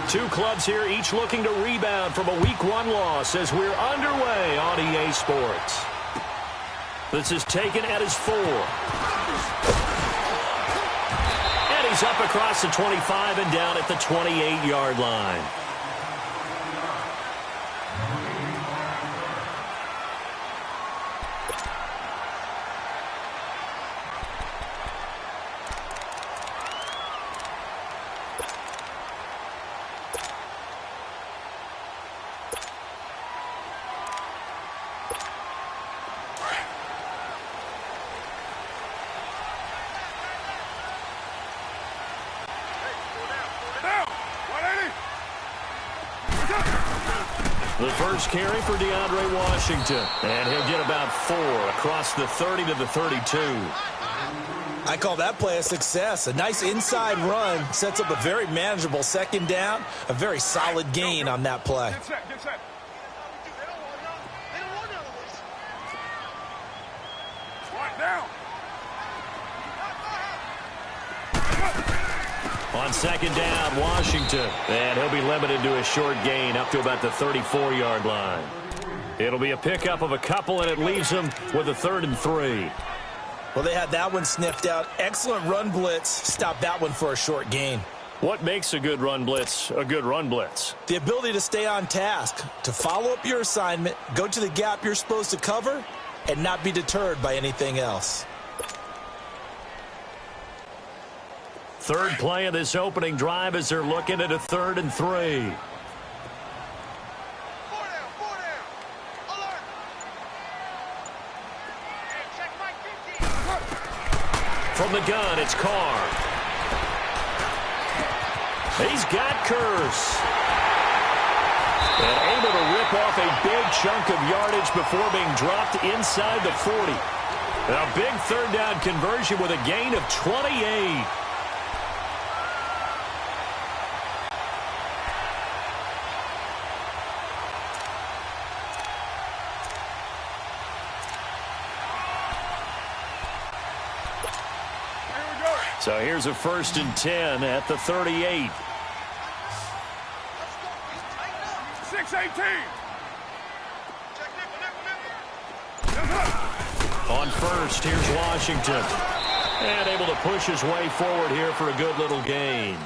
Two clubs here, each looking to rebound from a Week 1 loss as we're underway on EA Sports. This is taken at his 4. And he's up across the 25 and down at the 28-yard line. The first carry for DeAndre Washington. And he'll get about 4 across the 30 to the 32. I call that play a success. A nice inside run sets up a very manageable second down. A very solid gain on that play. Get set, get set. Right down. On second down, Washington. And he'll be limited to a short gain up to about the 34-yard line. It'll be a pickup of a couple, and it leaves them with a 3rd and 3. Well, they had that one sniffed out. Excellent run blitz. Stopped that one for a short gain. What makes a good run blitz a good run blitz? The ability to stay on task, to follow up your assignment, go to the gap you're supposed to cover, and not be deterred by anything else. Third play of this opening drive as they're looking at a 3rd and 3. From the gun, it's Carr. He's got Curse. And able to rip off a big chunk of yardage before being dropped inside the 40. A big 3rd down conversion with a gain of 28. So here's a 1st and 10 at the 38. 6-18. On first, here's Washington. And able to push his way forward here for a good little gain.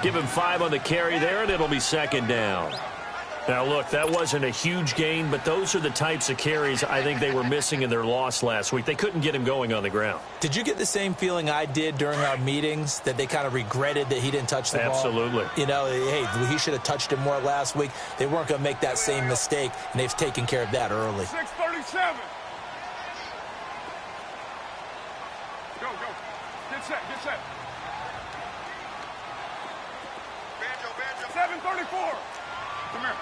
Give him 5 on the carry there, and it'll be second down. Now, look, that wasn't a huge gain, but those are the types of carries I think they were missing in their loss last week. They couldn't get him going on the ground. Did you get the same feeling I did during our meetings, that they kind of regretted that he didn't touch the ball? Absolutely. You know, hey, he should have touched it more last week. They weren't going to make that same mistake, and they've taken care of that early. 6:37. Go, go. Get set, get set. Banjo, banjo. 7:34. Come here.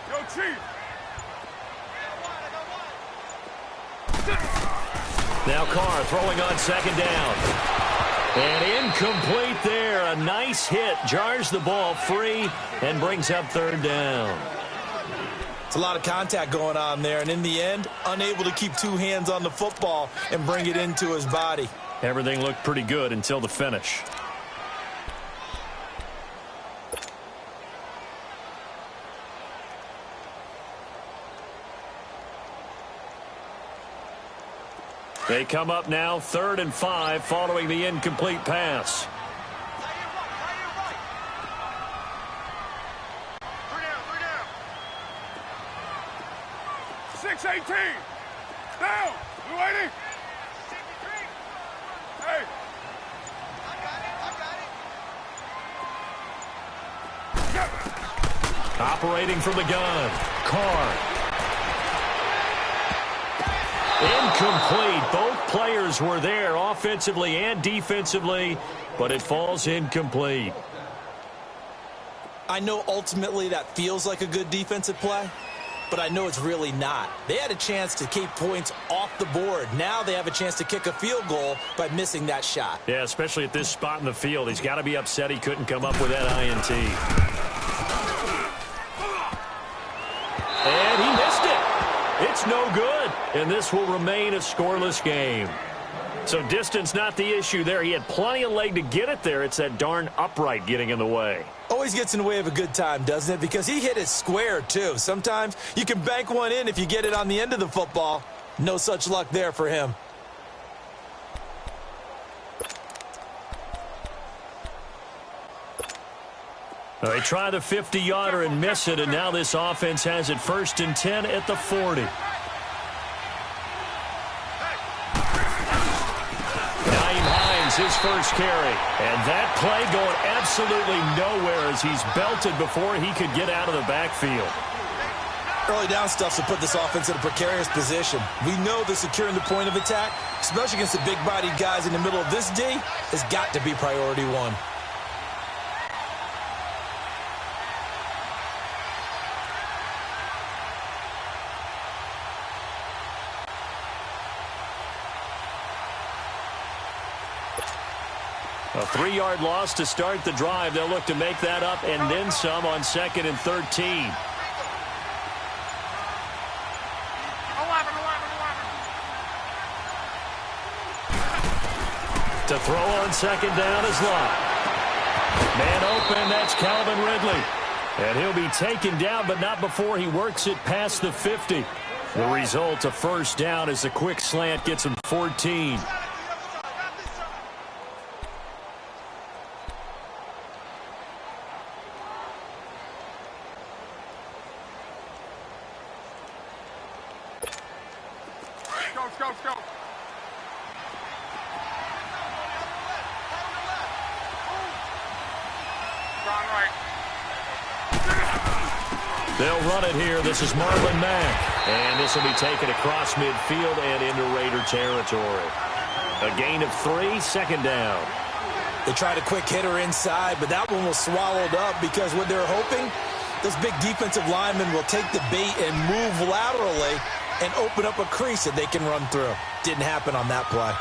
Yo, Chief. Now Carr throwing on second down. And incomplete there. A nice hit. Jars the ball free and brings up 3rd down. It's a lot of contact going on there, and in the end, unable to keep 2 hands on the football and bring it into his body. Everything looked pretty good until the finish. They come up now 3rd and 5 following the incomplete pass. Down. 6-18. Down. You ready? Hey. Operating from the gun. Carr. Incomplete. Both players were there offensively and defensively, but it falls incomplete. I know ultimately that feels like a good defensive play, but I know it's really not. They had a chance to keep points off the board. Now they have a chance to kick a field goal by missing that shot. Yeah, especially at this spot in the field. He's got to be upset he couldn't come up with that INT. And he missed it. It's no good, and this will remain a scoreless game. So distance not the issue there. He had plenty of leg to get it there. It's that darn upright getting in the way. Always gets in the way of a good time, doesn't it? Because he hit it square, too. Sometimes you can bank one in if you get it on the end of the football. No such luck there for him. They try the 50-yarder and miss it, and now this offense has it 1st and 10 at the 40. His first carry, and that play going absolutely nowhere as he's belted before he could get out of the backfield. Early down stuff to put this offense in a precarious position. We know that securing the point of attack, especially against the big-bodied guys in the middle of this D, has got to be priority one. A 3-yard loss to start the drive. They'll look to make that up and then some on 2nd and 13. 11. To throw on 2nd down is Locke. Man open, that's Calvin Ridley. And he'll be taken down, but not before he works it past the 50. The result, a 1st down as the quick slant gets him 14. Go. They'll run it here. This is Marlon Mack. And this will be taken across midfield and into Raider territory. A gain of 3, 2nd down. They tried a quick hitter inside, but that one was swallowed up because what they're hoping, those big defensive linemen will take the bait and move laterally and open up a crease that they can run through. Didn't happen on that play.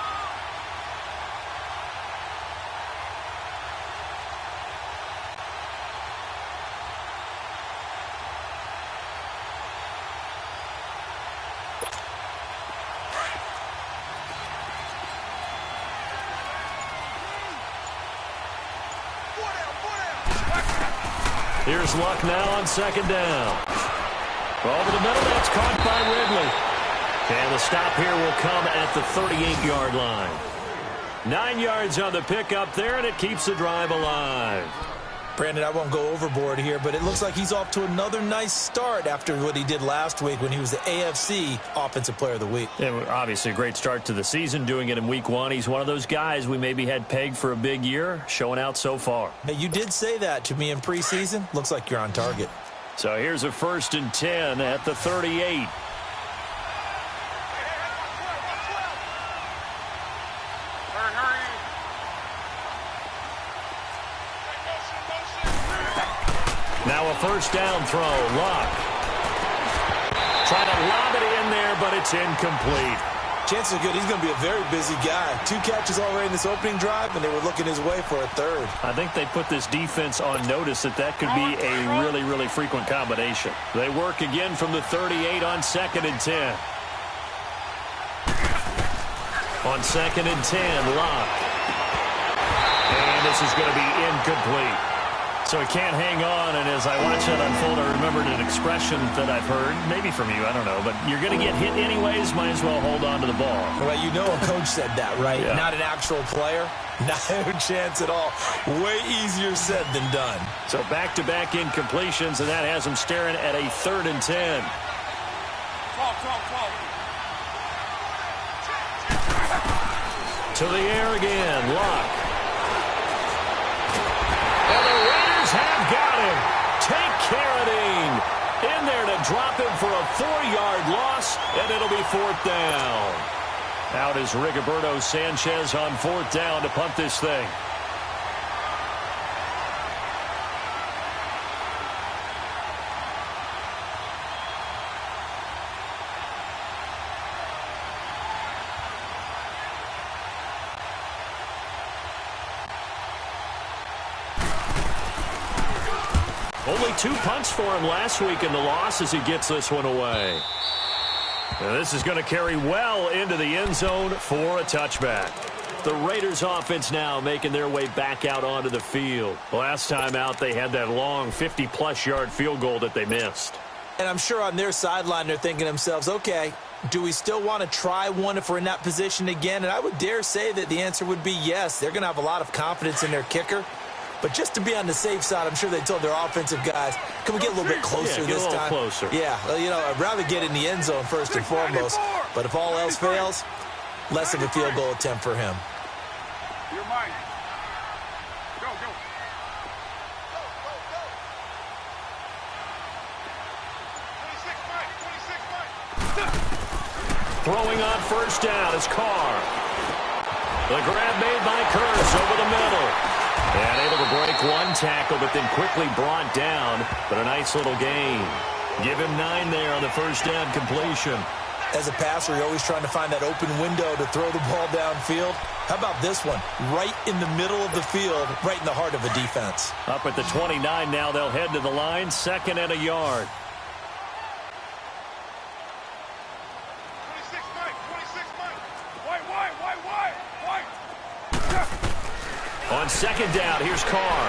Here's Luck now on 2nd down. Over the middle, that's caught by Ridley. And the stop here will come at the 38-yard line. 9 yards on the pickup there, and it keeps the drive alive. Brandon, I won't go overboard here, but it looks like he's off to another nice start after what he did last week when he was the AFC Offensive Player of the Week. Yeah, obviously a great start to the season, doing it in week 1. He's one of those guys we maybe had pegged for a big year, showing out so far. Hey, you did say that to me in preseason. Looks like you're on target. So here's a 1st and 10 at the 38. Now a 1st down throw. Locke. Trying to lob it in there, but it's incomplete. Chances are good he's going to be a very busy guy. 2 catches already in this opening drive, and they were looking his way for a 3rd. I think they put this defense on notice that could be a really, really frequent combination. They work again from the 38 on 2nd and 10. On 2nd and 10, Locke. And this is going to be incomplete. So he can't hang on, and as I watch that unfold, I remembered an expression that I've heard, maybe from you, I don't know, but you're going to get hit anyways, might as well hold on to the ball. Right, you know a coach said that, right? Yeah. Not an actual player. Not a chance at all. Way easier said than done. So back-to-back incompletions, and that has him staring at a 3rd and 10. 12. To the air again, Locke. And the Raiders have got him. Take Carradine in there to drop him for a 4-yard loss, and it'll be 4th down. Out is Rigoberto Sanchez on 4th down to punt this thing. Only 2 punts for him last week in the loss as he gets this one away. Now this is going to carry well into the end zone for a touchback. The Raiders offense now making their way back out onto the field. Last time out, they had that long 50-plus yard field goal that they missed. And I'm sure on their sideline they're thinking to themselves, okay, do we still want to try one if we're in that position again? And I would dare say that the answer would be yes. They're going to have a lot of confidence in their kicker. But just to be on the safe side, I'm sure they told their offensive guys, can we get a little bit closer this time? Closer. Yeah, well, you know, I'd rather get in the end zone first and foremost. But if all else fails, less of a field goal attempt for him. You're mine. Go, go. Throwing on first down is Carr. The grab made by Kurtz over the middle. And able to break one tackle, but then quickly brought down. But a nice little gain. Give him 9 there on the first down completion. As a passer, you're always trying to find that open window to throw the ball downfield. How about this one? Right in the middle of the field, right in the heart of a defense. Up at the 29 now, they'll head to the line, 2nd and a yard. 26, Mike. 26, Mike. White. On 2nd down, here's Carr.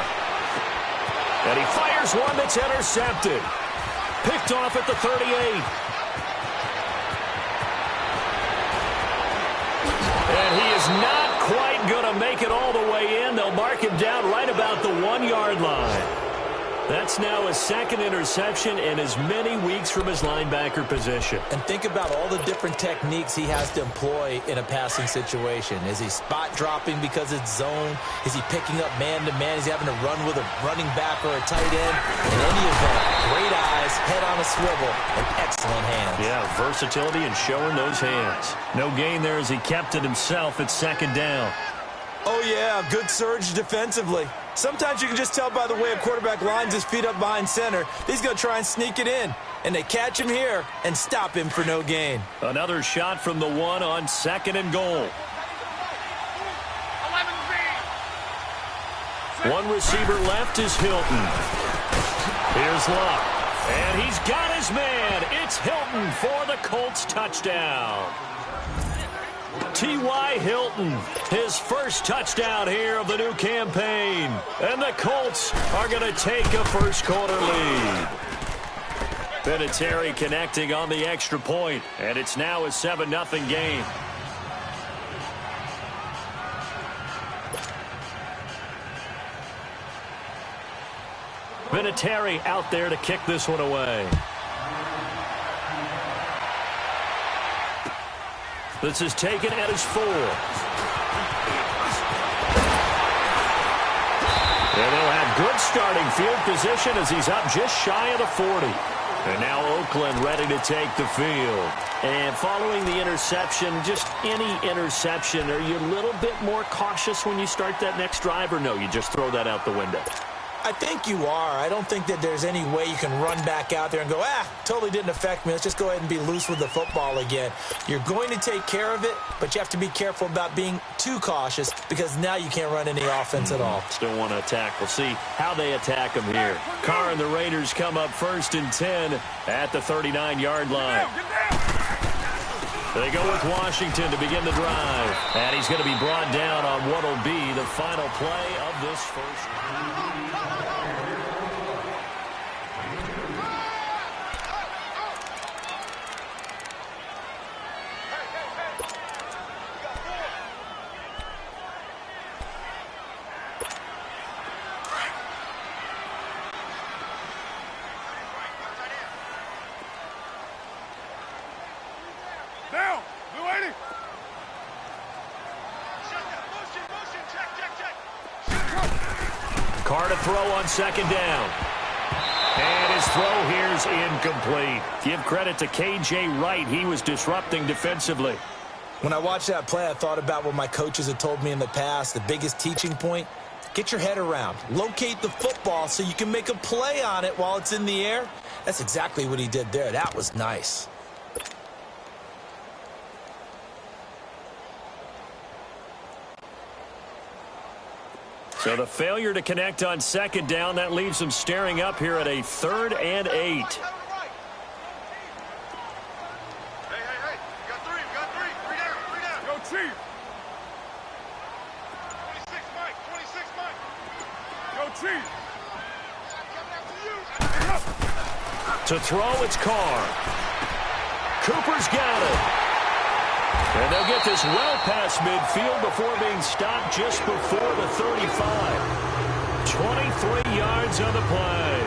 And he fires one that's intercepted. Picked off at the 38. And he is not quite going to make it all the way in. They'll mark him down right about the 1-yard line. That's now his 2nd interception and as many weeks from his linebacker position. And think about all the different techniques he has to employ in a passing situation. Is he spot dropping because it's zone? Is he picking up man-to-man? Is he having to run with a running back or a tight end? In any event, great eyes, head on a swivel, and excellent hands. Yeah, versatility and showing those hands. No gain there as he kept it himself at 2nd down. Oh, yeah, good surge defensively. Sometimes you can just tell by the way a quarterback lines his feet up behind center. He's going to try and sneak it in. And they catch him here and stop him for no gain. Another shot from the 1 on 2nd and goal. 11B. One receiver left is Hilton. Here's Luck. And he's got his man. It's Hilton for the Colts touchdown. T.Y. Hilton, his first touchdown here of the new campaign. And the Colts are going to take a first-quarter lead. Vinatieri connecting on the extra point, and it's now a 7-0 game. Vinatieri out there to kick this one away. This is taken at his 4. And they'll have good starting field position as he's up just shy of the 40. And now Oakland ready to take the field. And following the interception, just any interception, are you a little bit more cautious when you start that next drive, or no, you just throw that out the window? I think you are. I don't think that there's any way you can run back out there and go, totally didn't affect me. Let's just go ahead and be loose with the football again. You're going to take care of it, but you have to be careful about being too cautious because now you can't run any offense at all. Still want to attack. We'll see how they attack him here. Carr and the Raiders come up 1st and 10 at the 39-yard line. They go with Washington to begin the drive. And he's going to be brought down on what will be the final play of this first. Down. Blue 80. Carr to throw on 2nd down. And his throw here's incomplete. Give credit to K.J. Wright. He was disrupting defensively. When I watched that play, I thought about what my coaches had told me in the past. The biggest teaching point, get your head around. Locate the football so you can make a play on it while it's in the air. That's exactly what he did there. That was nice. So the failure to connect on 2nd down, that leaves them staring up here at a 3rd and 8. Hey. To throw, it's Carr. Cooper's got it. And they'll get this well past midfield before being stopped just before the 35. 23 yards on the play.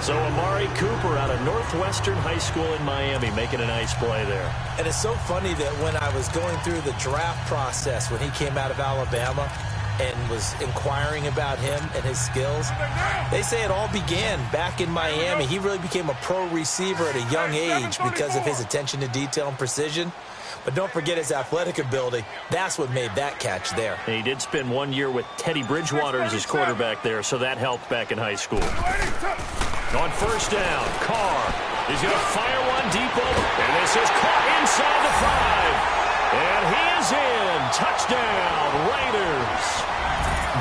So Amari Cooper out of Northwestern High School in Miami making a nice play there. And it's so funny that when I was going through the draft process when he came out of Alabama and was inquiring about him and his skills, they say it all began back in Miami. He really became a pro receiver at a young age because of his attention to detail and precision. But don't forget his athletic ability. That's what made that catch there. And he did spend 1 year with Teddy Bridgewater as his quarterback there, so that helped back in high school. On first down, Carr is going to fire one deep over. And this is caught inside the 5. And he is in. Touchdown, Raiders.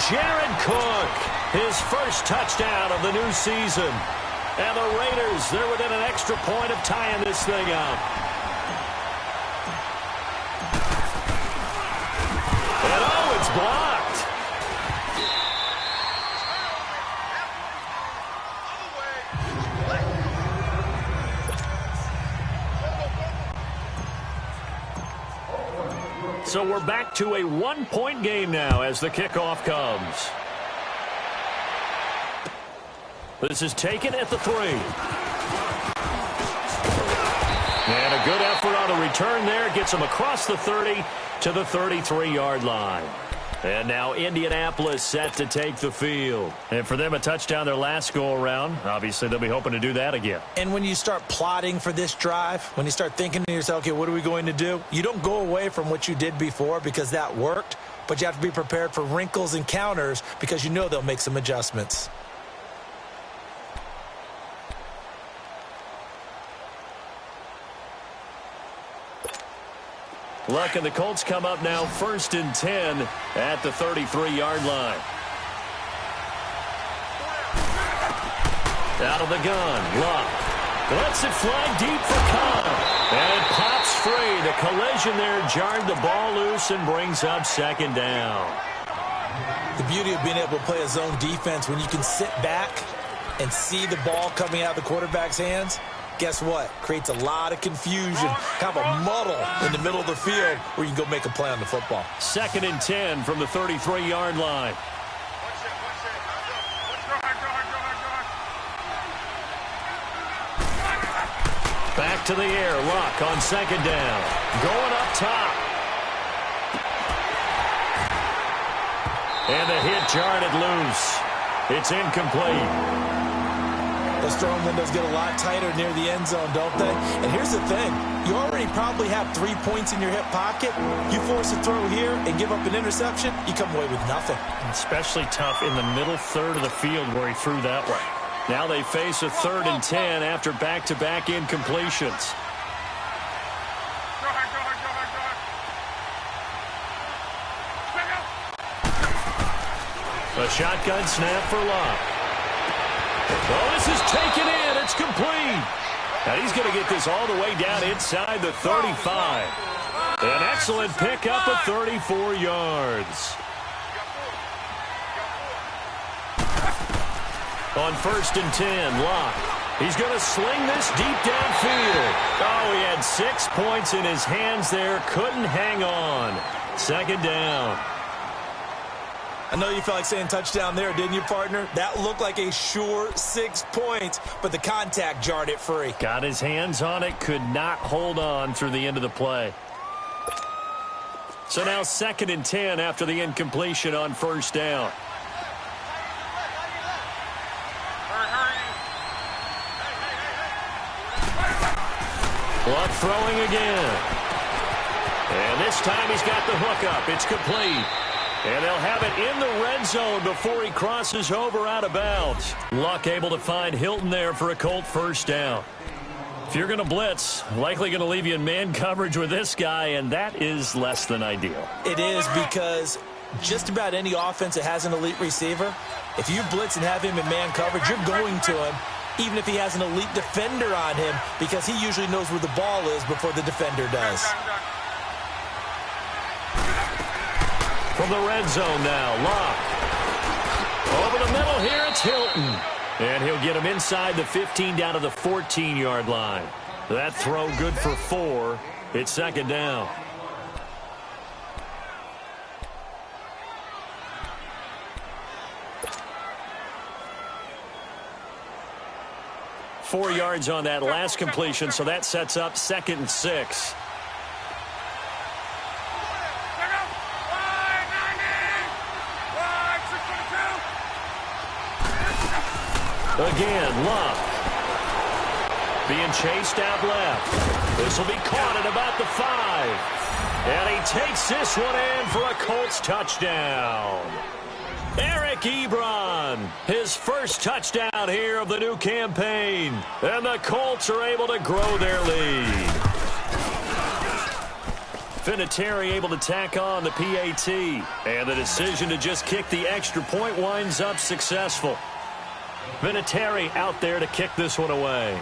Jared Cook, his first touchdown of the new season. And the Raiders, they're within an extra point of tying this thing up. And oh, it's blocked. So we're back to a one-point game now as the kickoff comes. This is taken at the 3. And a good effort on the return there. Gets him across the 30 to the 33-yard line. And now Indianapolis set to take the field. And for them, a touchdown their last go-around. Obviously, they'll be hoping to do that again. And when you start plotting for this drive, when you start thinking to yourself, okay, what are we going to do? You don't go away from what you did before because that worked, but you have to be prepared for wrinkles and counters because you know they'll make some adjustments. Luck and the Colts come up now 1st and 10 at the 33-yard line. Out of the gun, Luck lets it fly deep for Cobb. And it pops free. The collision there jarred the ball loose and brings up 2nd down. The beauty of being able to play a zone defense when you can sit back and see the ball coming out of the quarterback's hands, guess what? Creates a lot of confusion, kind of a muddle in the middle of the field where you can go make a play on the football. 2nd and 10 from the 33-yard line. Back to the air. Luck on 2nd down. Going up top. And the hit jarred it loose. It's incomplete. Those throwing windows get a lot tighter near the end zone, don't they? And here's the thing. You already probably have 3 points in your hip pocket. You force a throw here and give up an interception, you come away with nothing. Especially tough in the middle third of the field where he threw that way. Now they face a 3rd and 10 after back-to-back incompletions. A shotgun snap for Luck. Oh, this is taken in. It's complete. And he's going to get this all the way down inside the 35. An excellent pickup of 34 yards. On 1st and 10, Luck. He's going to sling this deep downfield. Oh, he had 6 points in his hands there. Couldn't hang on. 2nd down. I know you felt like saying touchdown there, didn't you, partner? That looked like a sure 6 points, but the contact jarred it free. Got his hands on it, could not hold on through the end of the play. So now 2nd and 10 after the incompletion on 1st down. Luck throwing again. And this time he's got the hook up. It's complete. And they'll have it in the red zone before he crosses over out of bounds. Luck able to find Hilton there for a Colt 1st down. If you're going to blitz, likely going to leave you in man coverage with this guy, and that is less than ideal. It is, because just about any offense that has an elite receiver, if you blitz and have him in man coverage, you're going to him, even if he has an elite defender on him, because he usually knows where the ball is before the defender does. From the red zone now, Luck. Over the middle here, it's Hilton. And he'll get him inside the 15 down to the 14-yard line. That throw good for 4. It's second down. Four yards on that last completion, so that sets up 2nd and 6. Again, Luck. Being chased out left. This will be caught at about the 5. And he takes this one in for a Colts touchdown. Eric Ebron, his first touchdown here of the new campaign. And the Colts are able to grow their lead. Vinatieri able to tack on the PAT. And the decision to just kick the extra point winds up successful. Vinatieri out there to kick this one away.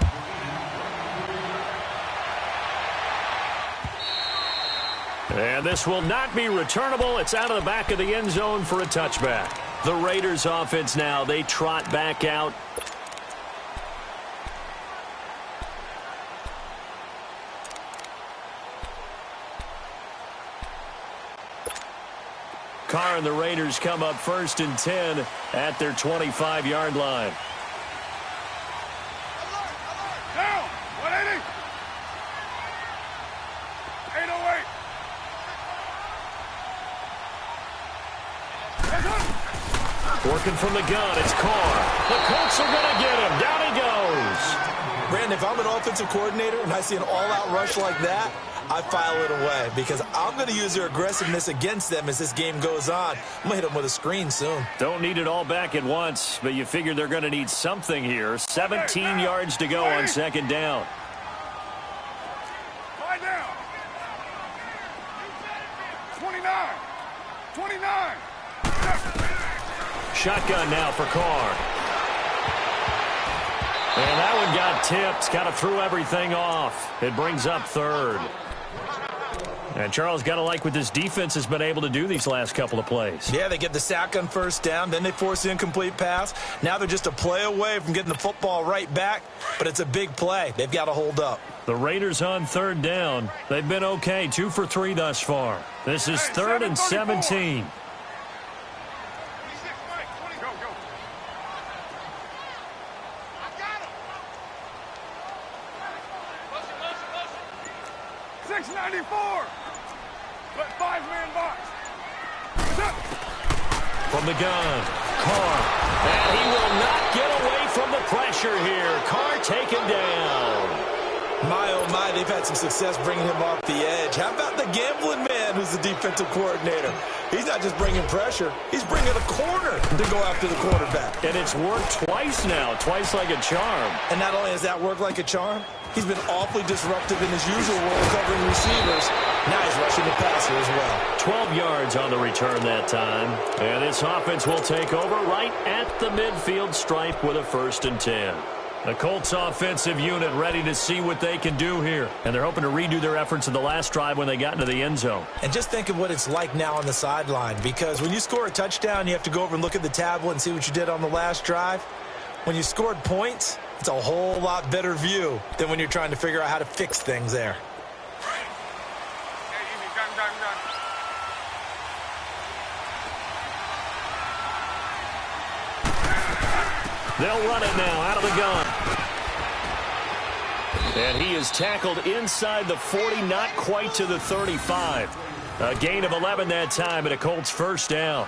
And this will not be returnable. It's out of the back of the end zone for a touchback. The Raiders offense now, they trot back out. Carr and the Raiders come up 1st and 10 at their 25-yard line. Down! 180! 808! Working from the gun, it's Carr. The Colts are going to get him. Down he goes. Brandon, if I'm an offensive coordinator and I see an all-out rush like that, I file it away because I'm going to use their aggressiveness against them as this game goes on. I'm going to hit them with a screen soon. Don't need it all back at once, but you figure they're going to need something here. 17 yards to go on 2nd down. Lie down. 29. 29. Shotgun now for Carr. And that one got tipped. Kind of threw everything off. It brings up 3rd. And Charles, got to like what this defense has been able to do these last couple of plays. Yeah, they get the sack on 1st down, then they force the incomplete pass. Now they're just a play away from getting the football right back, but it's a big play. They've got to hold up. The Raiders on 3rd down. They've been okay, 2 for 3 thus far. This is 3rd and 17. Go, go. 694. But 5-man box. From the gun, Carr. And he will not get away from the pressure here. Carr taken down. My, oh my, they've had some success bringing him off the edge. How about the gambling man who's the defensive coordinator? He's not just bringing pressure. He's bringing a corner to go after the quarterback. And it's worked twice now, twice like a charm. And not only has that worked like a charm, he's been awfully disruptive in his usual role covering receivers. Now he's rushing the passer as well. 12 yards on the return that time. And this offense will take over right at the midfield stripe with a 1st and 10. The Colts offensive unit ready to see what they can do here. And they're hoping to redo their efforts in the last drive when they got into the end zone. And just think of what it's like now on the sideline. Because when you score a touchdown, you have to go over and look at the tablet and see what you did on the last drive. When you scored points, it's a whole lot better view than when you're trying to figure out how to fix things there. They'll run it now out of the gun. And he is tackled inside the 40, not quite to the 35. A gain of 11 that time and a Colts 1st down.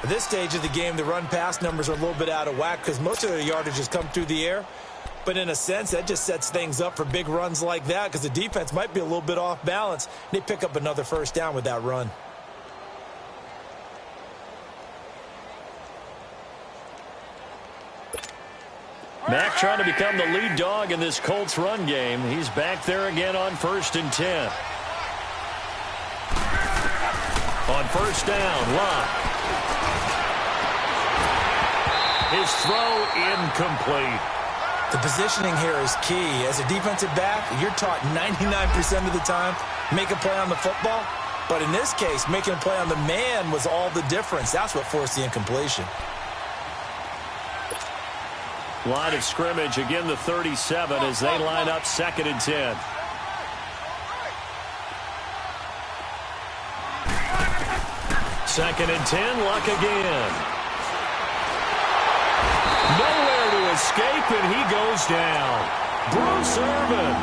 At this stage of the game, the run-pass numbers are a little bit out of whack because most of their yardage has come through the air. But in a sense, that just sets things up for big runs like that because the defense might be a little bit off balance. They pick up another 1st down with that run. Mack trying to become the lead dog in this Colts run game. He's back there again on 1st and 10. On 1st down, Luck. His throw incomplete. The positioning here is key. As a defensive back, you're taught 99% of the time, make a play on the football. But in this case, making a play on the man was all the difference. That's what forced the incompletion. Line of scrimmage, again the 37 as they line up 2nd and 10. Second and 10, Luck again. Nowhere to escape, and he goes down. Bruce Irvin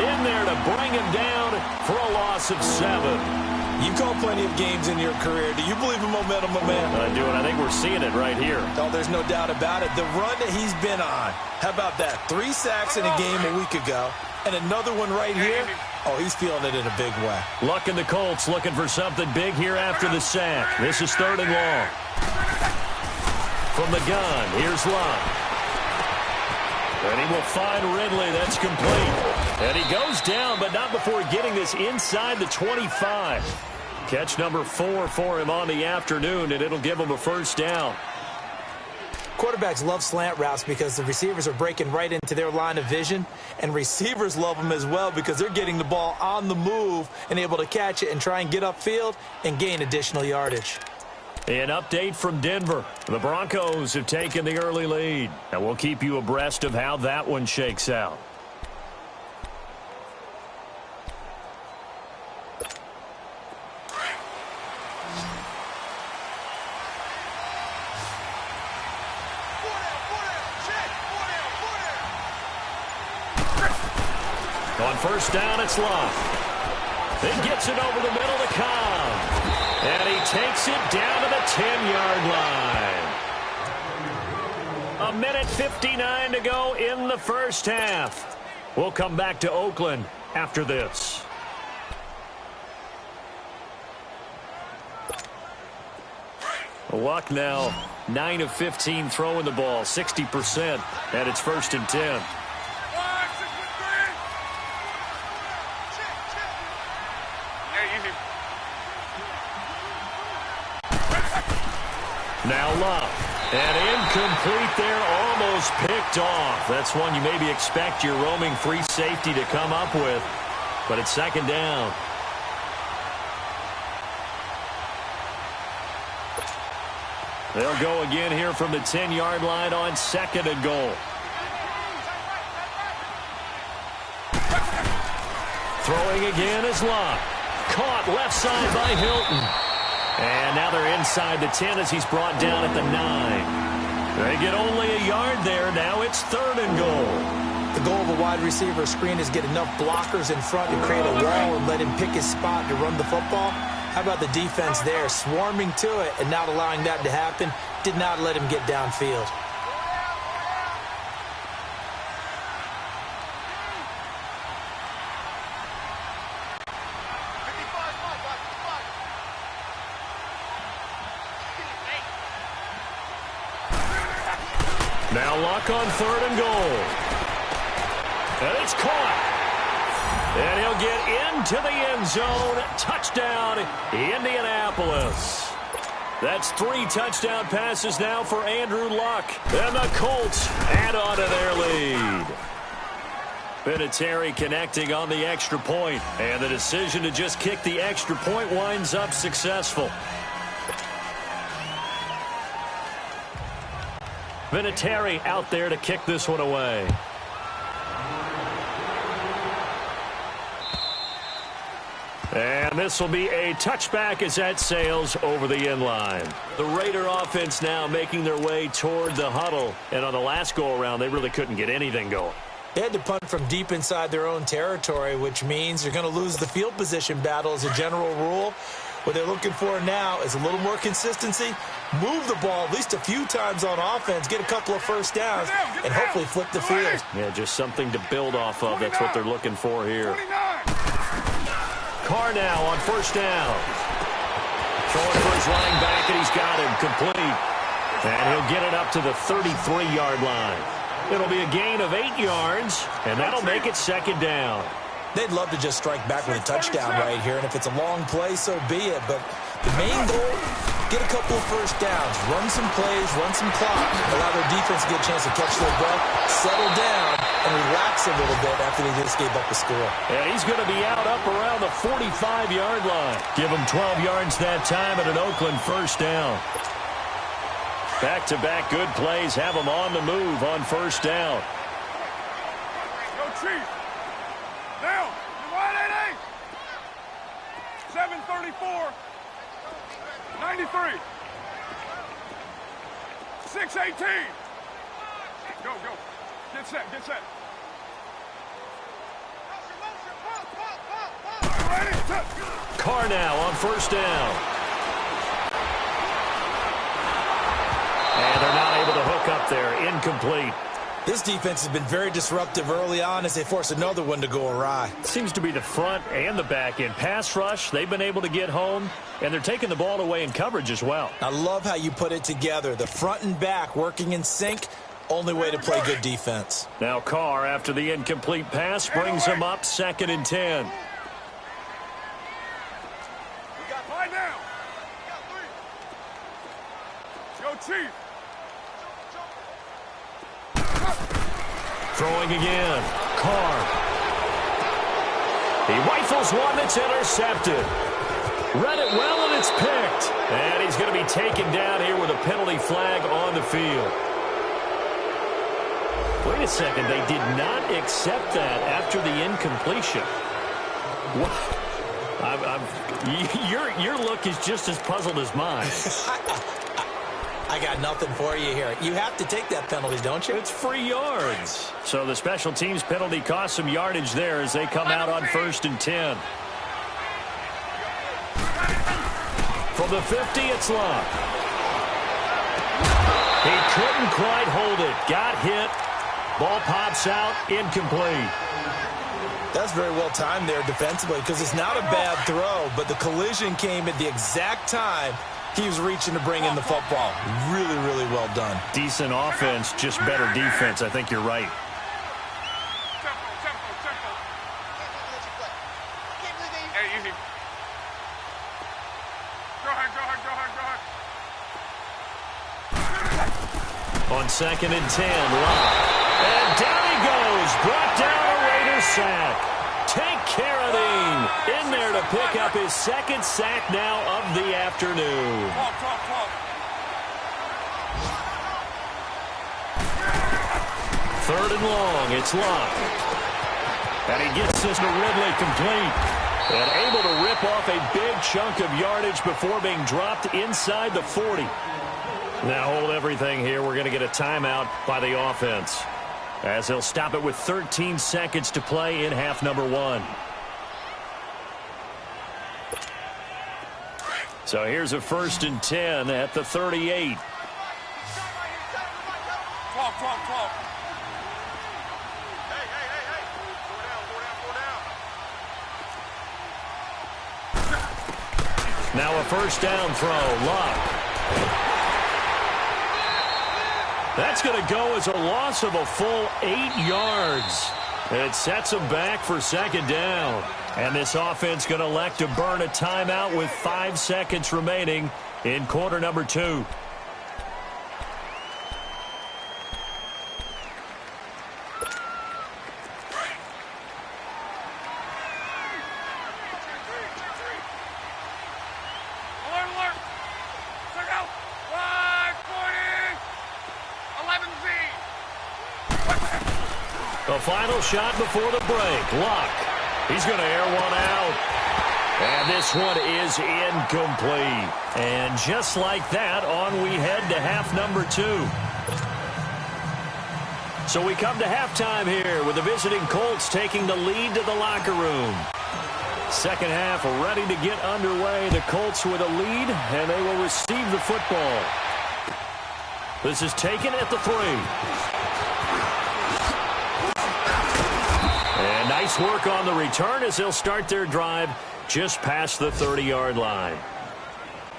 in there to bring him down for a loss of 7. You call plenty of games in your career. Do you believe in momentum, my man? I do, and I think we're seeing it right here. Oh, there's no doubt about it. The run that he's been on. How about that? 3 sacks in a game a week ago, and another one right here. Oh, he's feeling it in a big way. Luck and the Colts looking for something big here after the sack. This is 3rd and long. From the gun, here's Luck. And he will find Ridley. That's complete. And he goes down, but not before getting this inside the 25. Catch number 4 for him on the afternoon, and it'll give him a 1st down. Quarterbacks love slant routes because the receivers are breaking right into their line of vision, and receivers love them as well because they're getting the ball on the move and able to catch it and try and get upfield and gain additional yardage. An update from Denver. The Broncos have taken the early lead, and we'll keep you abreast of how that one shakes out. On 1st down, it's Luck. He gets it over the middle to Cobb. And he takes it down to the 10-yard line. 1:59 to go in the 1st half. We'll come back to Oakland after this. Luck now 9 of 15 throwing the ball, 60%, and it's 1st and 10. Now Luck, and incomplete there, almost picked off. That's one you maybe expect your roaming free safety to come up with, but it's 2nd down. They'll go again here from the 10-yard line on 2nd and goal. Throwing again is Luck. Caught left side by Hilton. And now they're inside the 10 as he's brought down at the 9. They get only a yard there. Now it's 3rd and goal. The goal of a wide receiver screen is get enough blockers in front to create a wall and let him pick his spot to run the football. How about the defense there, swarming to it and not allowing that to happen? Did not let him get downfield. Now Luck on 3rd and goal. And it's caught. And he'll get into the end zone. Touchdown, Indianapolis. That's 3 touchdown passes now for Andrew Luck. And the Colts add on to their lead. Vinatieri connecting on the extra point. And the decision to just kick the extra point winds up successful. Vinatieri out there to kick this one away. And this will be a touchback as that sails over the end line. The Raider offense now making their way toward the huddle. And on the last go-around, they really couldn't get anything going. They had to punt from deep inside their own territory, which means they're going to lose the field position battle as a general rule. What they're looking for now is a little more consistency, move the ball at least a few times on offense, get a couple of 1st downs, and hopefully flip the field. Yeah, just something to build off of. That's what they're looking for here. Carr now on 1st down. Throwing for his running back, and he's got him complete. And he'll get it up to the 33-yard line. It'll be a gain of 8 yards, and that'll make it 2nd down. They'd love to just strike back with a touchdown right here, and if it's a long play, so be it. But the main goal, get a couple of 1st downs, run some plays, run some clock, allow their defense to get a chance to catch their breath, settle down, and relax a little bit after they just gave up a score. And he's going to be out up around the 45-yard line. Give him 12 yards that time at an Oakland 1st down. Back-to-back good plays have them on the move on first down. Go Chief. Down. You're right, 734. 93. 618. Go, go. Get set, get set. Ready, set. Carr now on first down. And they're not able to hook up there. Incomplete. This defense has been very disruptive early on as they force another one to go awry. Seems to be the front and the back end. Pass rush, they've been able to get home, and they're taking the ball away in coverage as well. I love how you put it together. The front and back working in sync. Only way to play good defense. Now Carr, after the incomplete pass, brings him up 2nd and 10. Lie down. Go Chief. Throwing again. Carr. He rifles one that's intercepted. Read it well, and it's picked. And he's going to be taken down here with a penalty flag on the field. Wait a second. They did not accept that after the incompletion. What? Your look is just as puzzled as mine. I got nothing for you here. You have to take that penalty, don't you? It's free yards. So the special teams penalty cost some yardage there as they come out on 1st and 10. From the 50, it's Locke. He couldn't quite hold it. Got hit. Ball pops out. Incomplete. That's very well timed there defensively because it's not a bad throw, but the collision came at the exact time he was reaching to bring in the football. Really, really well done. Decent offense, just better defense. I think you're right. Tempo. Hey, easy. Go ahead. On 2nd and 10, Locke. And down he goes. Brought down a Raiders sack. Tank Carradine in there to pick up his 2nd sack now of the afternoon. Talk. 3rd and long. It's Locke. And he gets this to Ridley complete. And able to rip off a big chunk of yardage before being dropped inside the 40. Now hold everything here. We're going to get a timeout by the offense, as they'll stop it with 13 seconds to play in half number 1. So here's a 1st and 10 at the 38. Talk. Hey. Go down. Now a 1st down throw. Locke. That's going to go as a loss of a full 8 yards. It sets them back for 2nd down. And this offense going to elect to burn a timeout with 5 seconds remaining in quarter number 2. Alert. Check out. 540. 11Z. The final shot before the break. Locke. He's going to air one out. And this one is incomplete. And just like that, on we head to half number 2. So we come to halftime here with the visiting Colts taking the lead to the locker room. Second half ready to get underway. The Colts with a lead, and they will receive the football. This is taken at the 3. And nice work on the return as they'll start their drive just past the 30-yard line.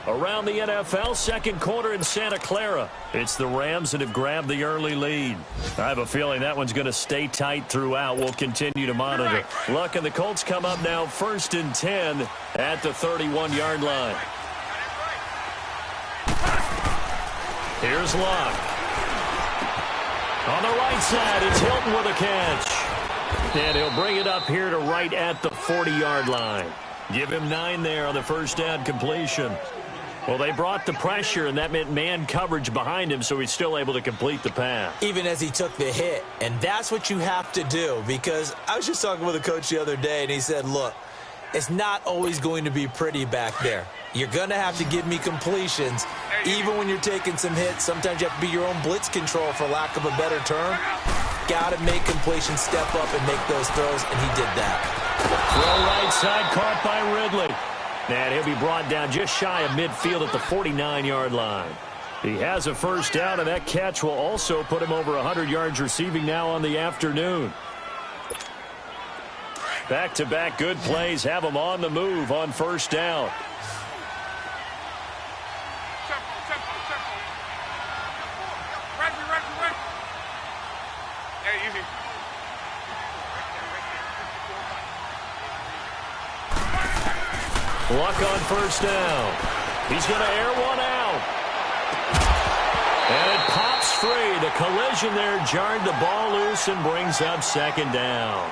Around the NFL, second quarter in Santa Clara. It's the Rams that have grabbed the early lead. I have a feeling that one's going to stay tight throughout. We'll continue to monitor. Luck and the Colts come up now 1st and 10 at the 31-yard line. Here's Luck. On the right side, it's Hilton with a catch. And he'll bring it up here to right at the 40-yard line. Give him 9 there on the first down completion. Well, they brought the pressure, and that meant man coverage behind him, so he's still able to complete the pass. Even as he took the hit, and that's what you have to do, because I was just talking with a coach the other day, and he said, look, it's not always going to be pretty back there. You're going to have to give me completions, even when you're taking some hits. Sometimes you have to be your own blitz control, for lack of a better term. Got to make completions, step up, and make those throws, and he did that. Throw right side, caught by Ridley. And he'll be brought down just shy of midfield at the 49-yard line. He has a first down, and that catch will also put him over 100 yards receiving now on the afternoon. Back-to-back good plays have him on the move on first down. Hey, easy. Luck on first down. He's going to air one out. And it pops free. The collision there jarred the ball loose and brings up second down.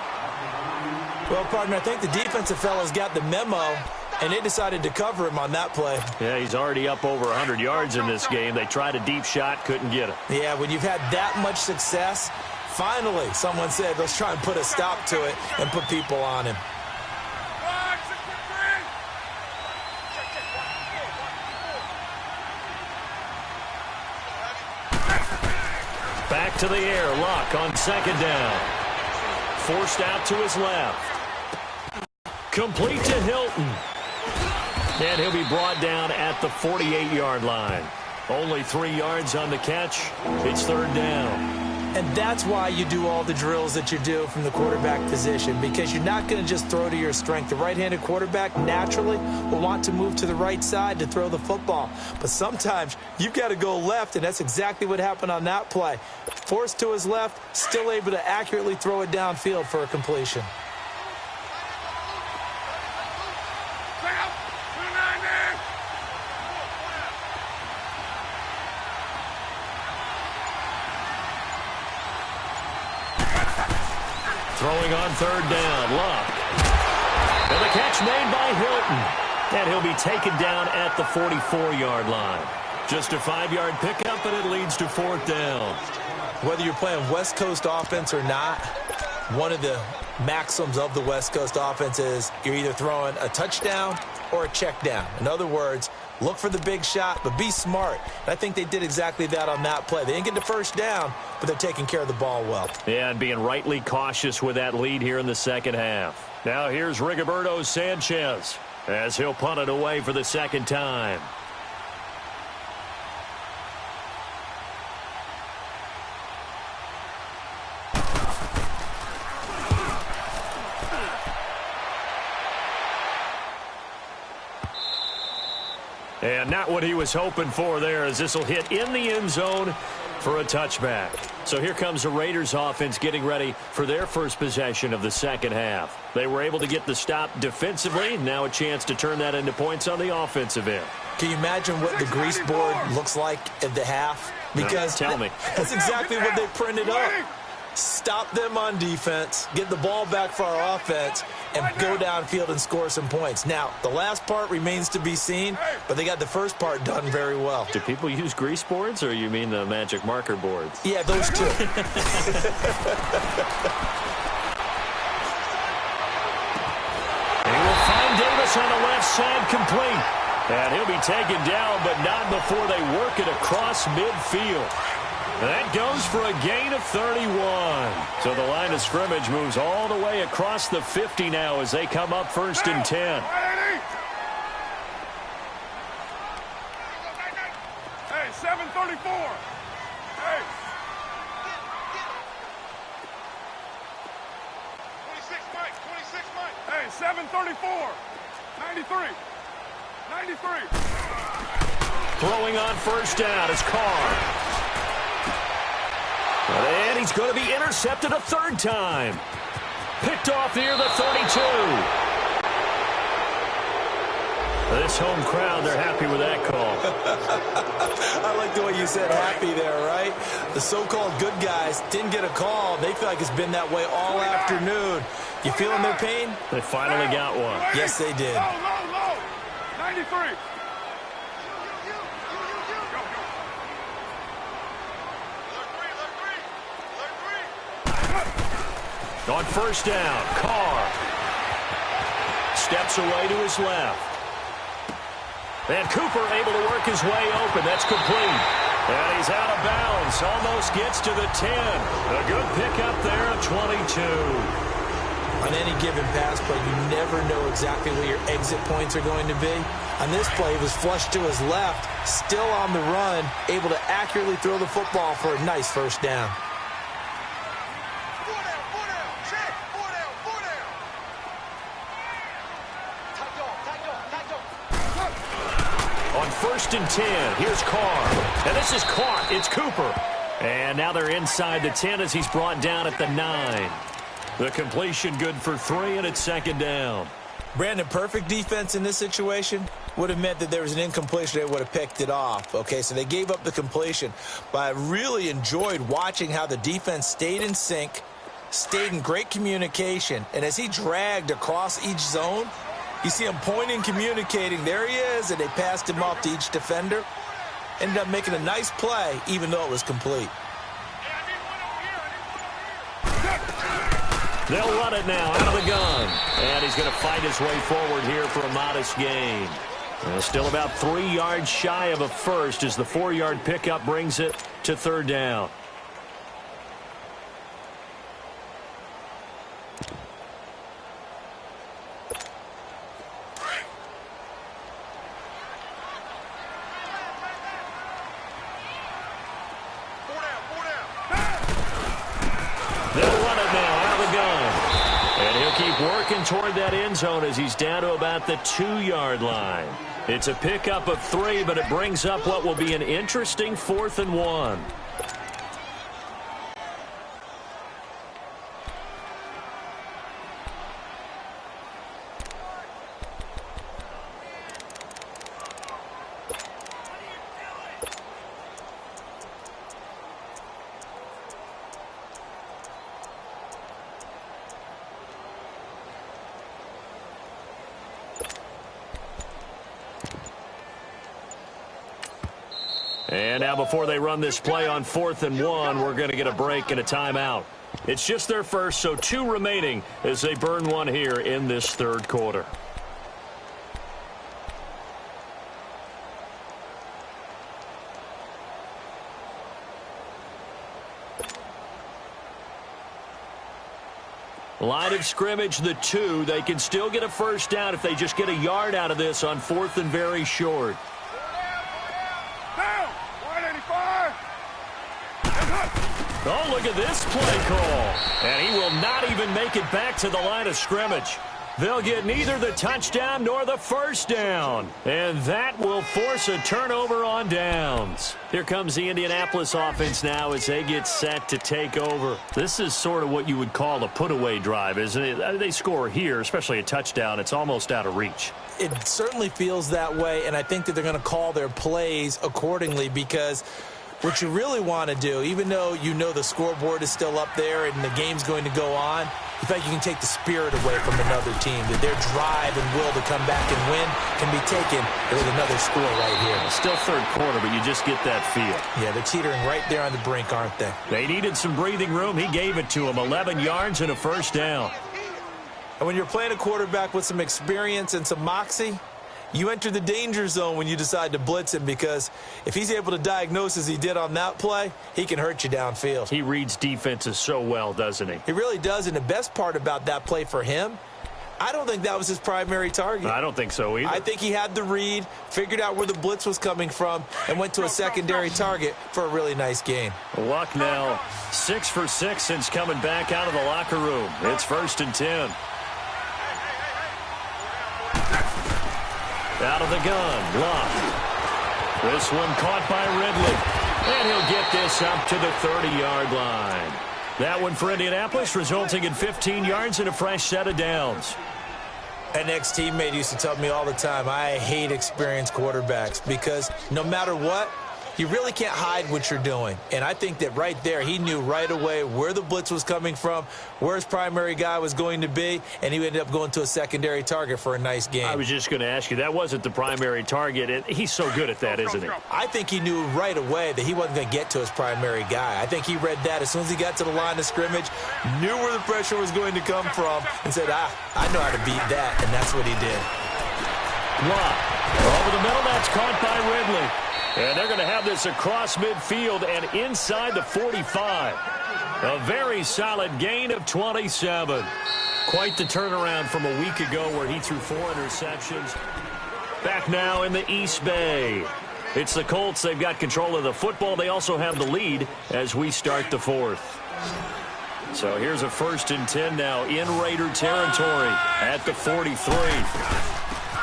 Well, partner, I think the defensive fellows got the memo, and they decided to cover him on that play. Yeah, he's already up over 100 yards in this game. They tried a deep shot, couldn't get it. Yeah, when you've had that much success, finally someone said, let's try and put a stop to it and put people on him. Back to the air. Luck on second down. Forced out to his left. Complete to Hilton. And he'll be brought down at the 48-yard line. Only 3 yards on the catch. It's third down. And that's why you do all the drills that you do from the quarterback position, because you're not going to just throw to your strength. The right-handed quarterback naturally will want to move to the right side to throw the football. But sometimes you've got to go left, and that's exactly what happened on that play. Forced to his left, still able to accurately throw it downfield for a completion. Throwing on third down, Luck. And the catch made by Hilton. And he'll be taken down at the 44-yard line. Just a 5-yard pickup, and it leads to fourth down. Whether you're playing West Coast offense or not, one of the maxims of the West Coast offense is you're either throwing a touchdown or a check down. In other words, look for the big shot, but be smart. And I think they did exactly that on that play. They didn't get the first down, but they're taking care of the ball well. Yeah, and being rightly cautious with that lead here in the second half. Now here's Rigoberto Sanchez as he'll punt it away for the second time. And not what he was hoping for there, as this will hit in the end zone for a touchback. So here comes the Raiders offense getting ready for their first possession of the second half. They were able to get the stop defensively. Now a chance to turn that into points on the offensive end. Can you imagine what the grease board looks like at the half? Because tell me. That's exactly what they printed up. Stop them on defense, get the ball back for our offense, and go downfield and score some points. Now, the last part remains to be seen, but they got the first part done very well. Do people use grease boards, or you mean the magic marker boards? Yeah, those two. And he will find Davis on the left side complete. And he'll be taken down, but not before they work it across midfield. That goes for a gain of 31. So the line of scrimmage moves all the way across the 50 now as they come up first and 10. Hey, 734. Hey. 26 Mike, 26 Mike. Hey, 734. 93. 93. Throwing on first down is Carr. And he's going to be intercepted a third time. Picked off near the 32. This home crowd, they're happy with that call. I like the way you said happy there, right? The so-called good guys didn't get a call. They feel like it's been that way all afternoon. You feeling their pain? They finally got one. Yes, they did. Low, low, low. 93. On first down, Carr steps away to his left. And Cooper able to work his way open. That's complete. And he's out of bounds. Almost gets to the 10. A good pickup there at 22. On any given pass play, you never know exactly where your exit points are going to be. On this play, he was flushed to his left, still on the run, able to accurately throw the football for a nice first down. On first and 10, here's Carr. And this is caught. It's Cooper. And now they're inside the 10 as he's brought down at the 9. The completion good for 3, and it's second down. Brandon, perfect defense in this situation would have meant that there was an incompletion. They would have picked it off. Okay, so they gave up the completion. But I really enjoyed watching how the defense stayed in sync, stayed in great communication. And as he dragged across each zone, you see him pointing, communicating. There he is, and they passed him off to each defender. Ended up making a nice play, even though it was complete. They'll run it now out of the gun. And he's going to fight his way forward here for a modest gain. Still about 3 yards shy of a first as the 4-yard pickup brings it to third down. Working toward that end zone as he's down to about the 2-yard line. It's a pickup of 3, but it brings up what will be an interesting 4th and 1. And now before they run this play on 4th and 1, we're going to get a break and a timeout. It's just their first, so 2 remaining as they burn one here in this third quarter. Line of scrimmage, the 2. They can still get a first down if they just get a yard out of this on 4th and very short. Oh, look at this play call. And he will not even make it back to the line of scrimmage. They'll get neither the touchdown nor the first down. And that will force a turnover on downs. Here comes the Indianapolis offense now as they get set to take over. This is sort of what you would call a put-away drive, isn't it? They score here, especially a touchdown. It's almost out of reach. It certainly feels that way, and I think that they're going to call their plays accordingly because what you really want to do, even though you know the scoreboard is still up there and the game's going to go on, you feel like you can take the spirit away from another team, that their drive and will to come back and win can be taken with another score right here. Still third quarter, but you just get that feel. Yeah, they're teetering right there on the brink, aren't they? They needed some breathing room. He gave it to them. 11 yards and a first down. And when you're playing a quarterback with some experience and some moxie, you enter the danger zone when you decide to blitz him, because if he's able to diagnose as he did on that play, he can hurt you downfield. He reads defenses so well, doesn't he? He really does, and the best part about that play for him, I don't think that was his primary target. I don't think so either. I think he had the read, figured out where the blitz was coming from, and went to a secondary target for a really nice gain. Luck now, 6 for 6 since coming back out of the locker room. It's 1st and 10. Out of the gun, Luck. This one caught by Ridley. And he'll get this up to the 30-yard line. That one for Indianapolis, resulting in 15 yards and a fresh set of downs. An ex-teammate used to tell me all the time, I hate experienced quarterbacks because no matter what, you really can't hide what you're doing. And I think that right there, he knew right away where the blitz was coming from, where his primary guy was going to be, and he ended up going to a secondary target for a nice game. I was just going to ask you, that wasn't the primary target, and he's so good at that, isn't he? I think he knew right away that he wasn't going to get to his primary guy. I think he read that as soon as he got to the line of scrimmage, knew where the pressure was going to come from, and said, I know how to beat that, and that's what he did. Lock. Over the middle, that's caught by Ridley. And they're going to have this across midfield and inside the 45. A very solid gain of 27. Quite the turnaround from a week ago where he threw 4 interceptions. Back now in the East Bay. It's the Colts. They've got control of the football. They also have the lead as we start the 4th. So here's a 1st and 10 now in Raider territory at the 43.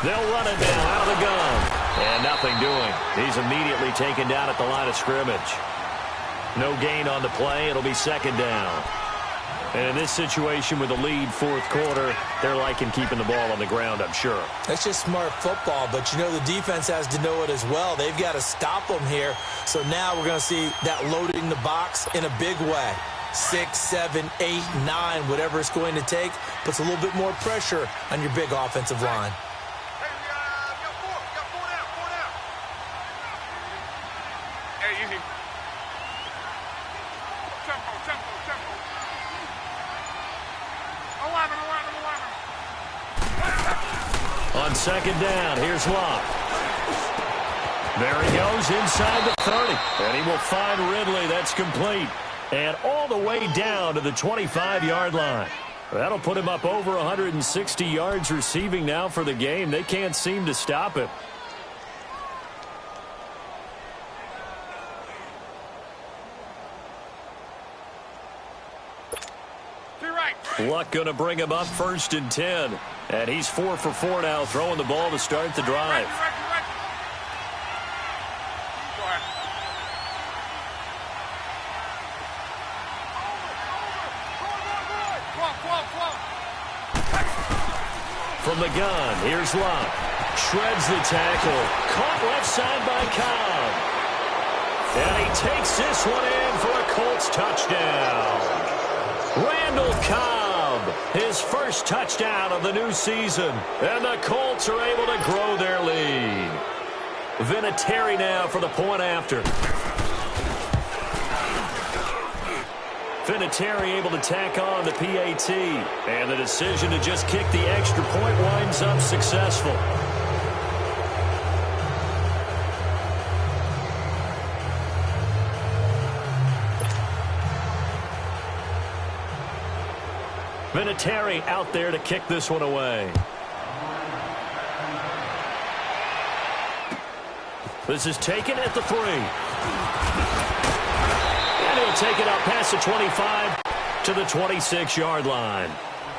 They'll run it down out of the gun. And nothing doing. He's immediately taken down at the line of scrimmage. No gain on the play. It'll be 2nd down. And in this situation with the lead 4th quarter, they're liking keeping the ball on the ground, I'm sure. That's just smart football, but you know the defense has to know it as well. They've got to stop them here. So now we're going to see that loading the box in a big way. 6, 7, 8, 9, whatever it's going to take, puts a little bit more pressure on your big offensive line. On 2nd down, here's Locke. There he goes inside the 30. And he will find Ridley. That's complete. And all the way down to the 25-yard line. That'll put him up over 160 yards receiving now for the game. They can't seem to stop him. Luck going to bring him up 1st and 10. And he's 4 for 4 now, throwing the ball to start the drive. From the gun, here's Luck. Shreds the tackle. Caught left side by Cobb. And he takes this one in for a Colts touchdown. Randall Cobb, his first touchdown of the new season. And the Colts are able to grow their lead. Vinatieri now for the point after. Vinatieri able to tack on the PAT. And the decision to just kick the extra point winds up successful. Vinatieri out there to kick this one away. This is taken at the 3. And he'll take it out past the 25 to the 26-yard line.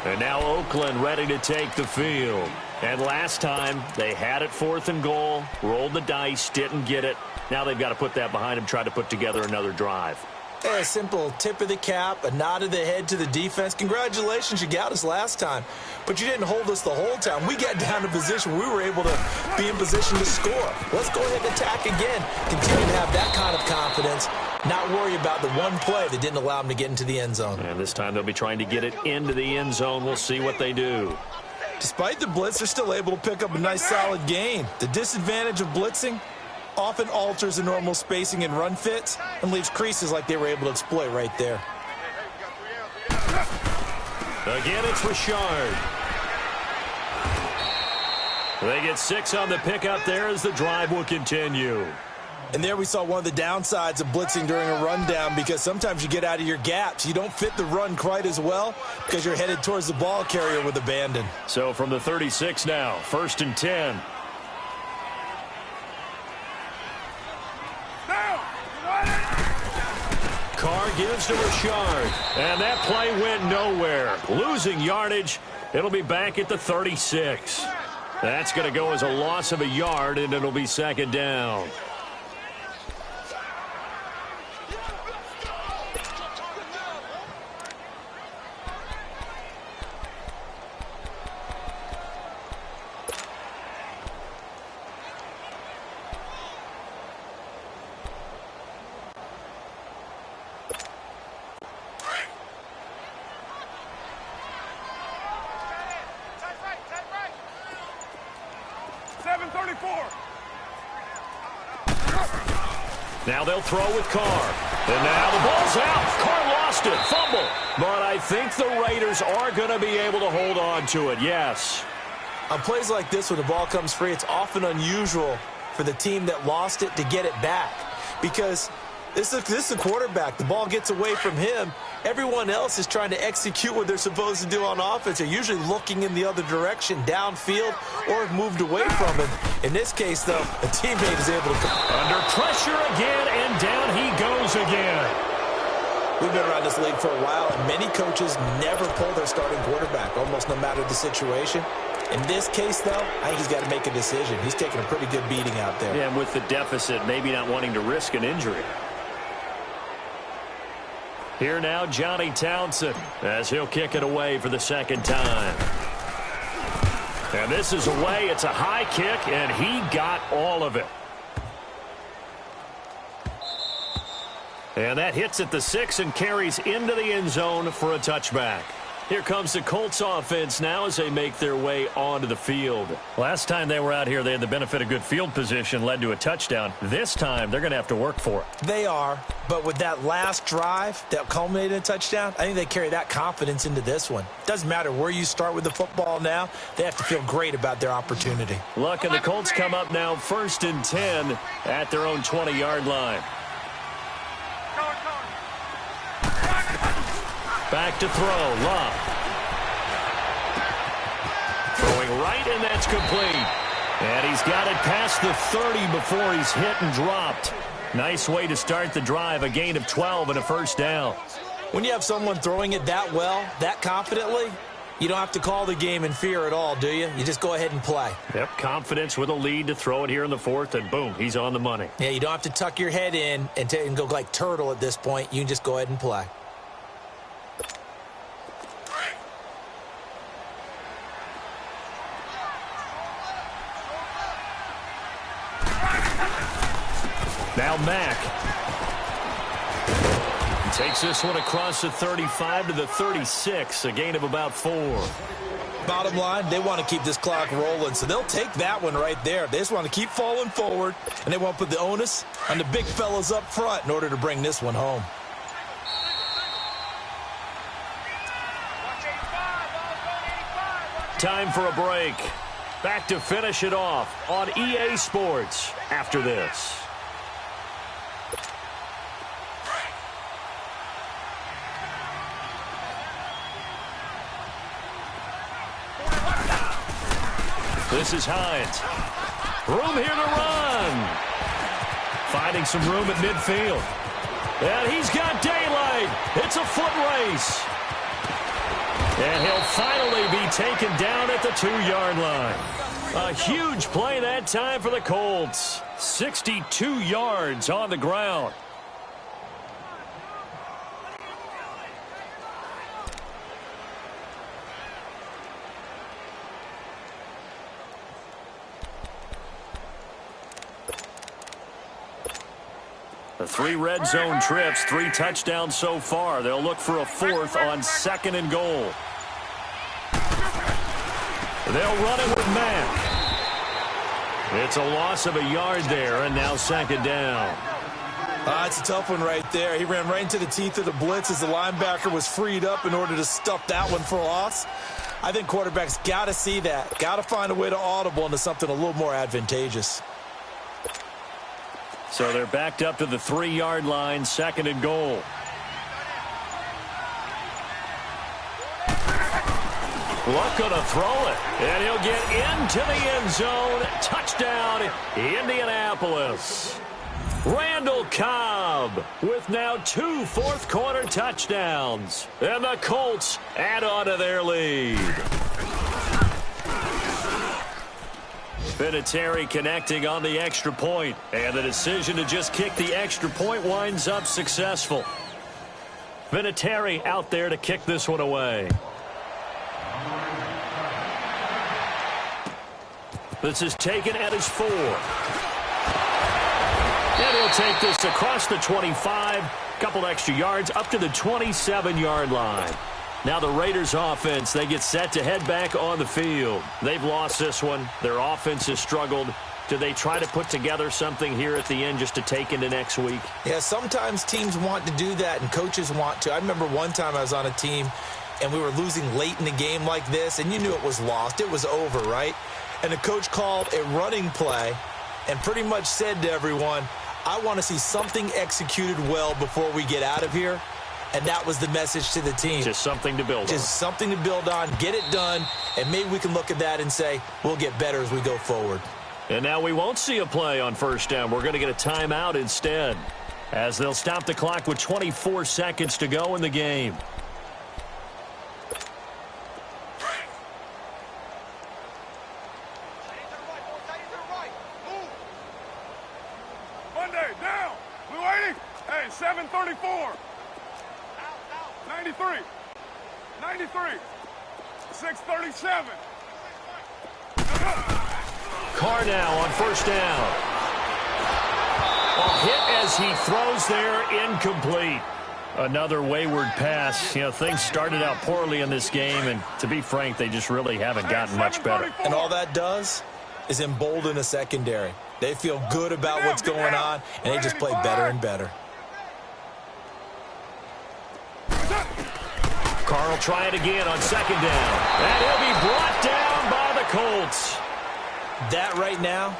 And now Oakland ready to take the field. And last time they had it 4th and goal, rolled the dice, didn't get it. Now they've got to put that behind them, try to put together another drive. A simple tip of the cap, a nod of the head to the defense. Congratulations, you got us last time. But you didn't hold us the whole time. We got down to position where we were able to be in position to score. Let's go ahead and attack again. Continue to have that kind of confidence. Not worry about the one play that didn't allow them to get into the end zone. And this time they'll be trying to get it into the end zone. We'll see what they do. Despite the blitz, they're still able to pick up a nice solid gain. The disadvantage of blitzing often alters the normal spacing and run fits and leaves creases like they were able to exploit right there. Again, it's Richard. They get 6 on the pickup there as the drive will continue. And there we saw one of the downsides of blitzing during a rundown, because sometimes you get out of your gaps. You don't fit the run quite as well because you're headed towards the ball carrier with abandon. So from the 36 now, 1st and 10. Carr gives to Richard, and that play went nowhere. Losing yardage, it'll be back at the 36. That's going to go as a loss of a yard, and it'll be 2nd down. 7:34. Now they'll throw with Carr. And now the ball's out. Carr lost it. Fumble. But I think the Raiders are going to be able to hold on to it, yes. On plays like this, when the ball comes free, it's often unusual for the team that lost it to get it back. Because this is a quarterback. The ball gets away from him. Everyone else is trying to execute what they're supposed to do on offense. They're usually looking in the other direction, downfield, or have moved away from him. In this case, though, a teammate is able to come. Under pressure again, and down he goes again. We've been around this league for a while, and many coaches never pull their starting quarterback, almost no matter the situation. In this case, though, I think he's got to make a decision. He's taking a pretty good beating out there. Yeah, and with the deficit, maybe not wanting to risk an injury. Here now, Johnny Townsend, as he'll kick it away for the second time. And this is away. It's a high kick, and he got all of it. And that hits at the 6 and carries into the end zone for a touchback. Here comes the Colts offense now as they make their way onto the field. Last time they were out here, they had the benefit of good field position, led to a touchdown. This time, they're going to have to work for it. They are, but with that last drive that culminated in a touchdown, I think they carry that confidence into this one. Doesn't matter where you start with the football now, they have to feel great about their opportunity. Look, and the Colts come up now 1st and 10 at their own 20-yard line. Back to throw, Love. Throwing right, and that's complete. And he's got it past the 30 before he's hit and dropped. Nice way to start the drive, a gain of 12 and a first down. When you have someone throwing it that well, that confidently, you don't have to call the game in fear at all, do you? You just go ahead and play. Yep, confidence with a lead to throw it here in the 4th, and boom, he's on the money. Yeah, you don't have to tuck your head in and go like turtle at this point. You can just go ahead and play. Now Mack takes this one across the 35 to the 36, a gain of about 4. Bottom line, they want to keep this clock rolling, so they'll take that one right there. They just want to keep falling forward, and they want to put the onus on the big fellas up front in order to bring this one home. Time for a break. Back to finish it off on EA Sports after this. This is Hines. Room here to run. Finding some room at midfield. And he's got daylight. It's a foot race. And he'll finally be taken down at the 2-yard line. A huge play that time for the Colts. 62 yards on the ground. The 3 red zone trips, 3 touchdowns so far. They'll look for a 4th on 2nd and goal. They'll run it with Mack. It's a loss of a yard there, and now 2nd down. It's a tough one right there. He ran right into the teeth of the blitz as the linebacker was freed up in order to stuff that one for a loss. I think quarterbacks got to see that. Got to find a way to audible into something a little more advantageous. So they're backed up to the 3-yard line, 2nd and goal. Luck gonna throw it, and he'll get into the end zone. Touchdown, Indianapolis. Randall Cobb with now 2 fourth-quarter touchdowns. And the Colts add on to their lead. Vinatieri connecting on the extra point, and the decision to just kick the extra point winds up successful. Vinatieri out there to kick this one away. This is taken at his 4. And he'll take this across the 25, couple extra yards up to the 27-yard line. Now the Raiders offense, they get set to head back on the field. They've lost this one. Their offense has struggled. Do they try to put together something here at the end just to take into next week? Yeah, sometimes teams want to do that and coaches want to. I remember one time I was on a team and we were losing late in the game like this, and you knew it was lost. It was over, right? And the coach called a running play and pretty much said to everyone, I want to see something executed well before we get out of here. And that was the message to the team. Just something to build on. Just something to build on, get it done, and maybe we can look at that and say, we'll get better as we go forward. And now we won't see a play on first down. We're going to get a timeout instead, as they'll stop the clock with 24 seconds to go in the game. Monday, down. Blue 80. Hey, 734. 93. 93. 637. Carr now on first down. A hit as he throws there, incomplete. Another wayward pass. You know, things started out poorly in this game, and to be frank, they just really haven't gotten much better. And all that does is embolden a secondary. They feel good about what's going on, and they just play better and better. Carr will try it again on second down. And he'll be brought down by the Colts. That right now,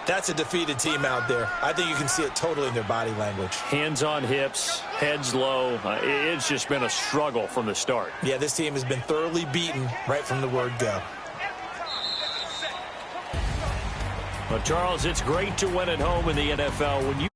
that's a defeated team out there. I think you can see it totally in their body language. Hands on hips, heads low. It's just been a struggle from the start. Yeah, this team has been thoroughly beaten right from the word go. But, Charles, it's great to win at home in the NFL when you